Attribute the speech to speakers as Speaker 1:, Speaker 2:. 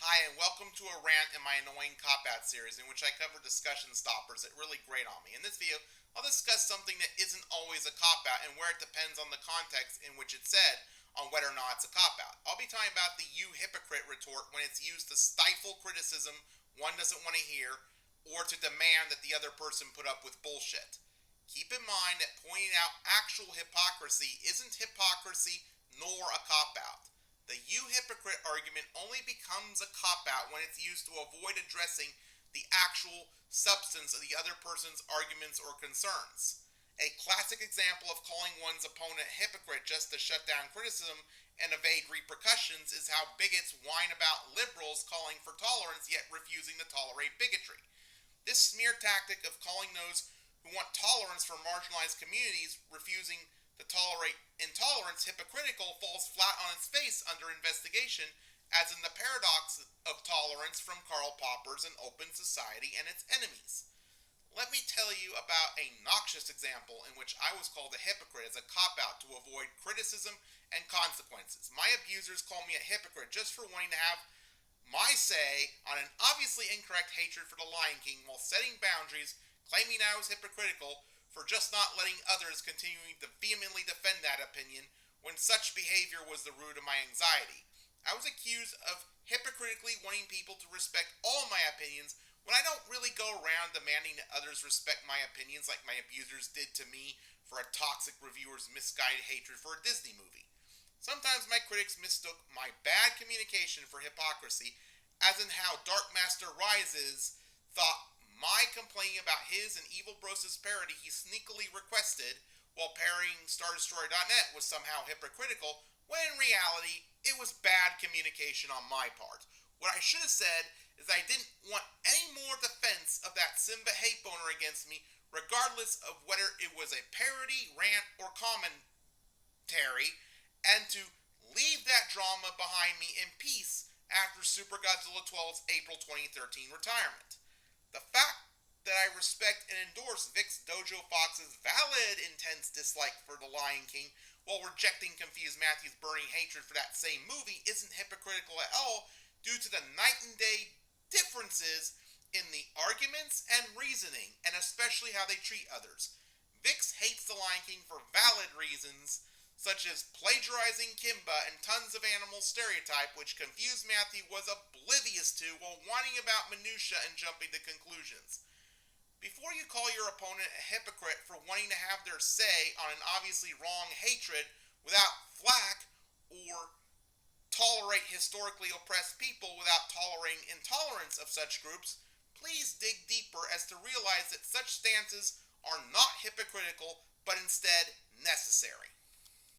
Speaker 1: Hi, and welcome to a rant in my annoying cop-out series in which I cover discussion stoppers that really grate on me. In this video, I'll discuss something that isn't always a cop-out and where it depends on the context in which it's said on whether or not it's a cop-out. I'll be talking about the "you hypocrite" retort when it's used to stifle criticism one doesn't want to hear or to demand that the other person put up with bullshit. Keep in mind that pointing out actual hypocrisy isn't hypocrisy nor a cop-out. The "you hypocrite" argument only becomes a cop-out when it's used to avoid addressing the actual substance of the other person's arguments or concerns. A classic example of calling one's opponent a hypocrite just to shut down criticism and evade repercussions is how bigots whine about liberals calling for tolerance yet refusing to tolerate bigotry. This smear tactic of calling those who want tolerance for marginalized communities refusing to tolerate intolerance hypocritical falls flat on its face under investigation, as in the paradox of tolerance from Karl Popper's An Open Society and Its Enemies. Let me tell you about a noxious example in which I was called a hypocrite as a cop-out to avoid criticism and consequences. My abusers call me a hypocrite just for wanting to have my say on an obviously incorrect hatred for the Lion King while setting boundaries, claiming I was hypocritical for just not letting others continuing to vehemently defend that opinion when such behavior was the root of my anxiety. I was accused of hypocritically wanting people to respect all my opinions when I don't really go around demanding that others respect my opinions like my abusers did to me for a toxic reviewer's misguided hatred for a Disney movie. Sometimes my critics mistook my bad communication for hypocrisy, as in how Dark Master Rises thought my complaining about his and Evil Bros' parody he sneakily requested while parrying StarDestroyer.net was somehow hypocritical, when in reality, it was bad communication on my part. What I should have said is I didn't want any more defense of that Simba hate boner against me, regardless of whether it was a parody, rant, or commentary, and to leave that drama behind me in peace after Super Godzilla 12's April 2013 retirement. The fact that I respect and endorse Vic's Dojo Fox's valid intense dislike for The Lion King while rejecting Confused Matthew's burning hatred for that same movie isn't hypocritical at all due to the night and day differences in the arguments and reasoning, and especially how they treat others. Vix hates The Lion King for valid reasons, such as plagiarizing Kimba and tons of animal stereotype, which Confused Matthew was oblivious to while whining about minutia and jumping to conclusions. Before you call your opponent a hypocrite for wanting to have their say on an obviously wrong hatred without flack, or tolerate historically oppressed people without tolerating intolerance of such groups, please dig deeper as to realize that such stances are not hypocritical, but instead necessary.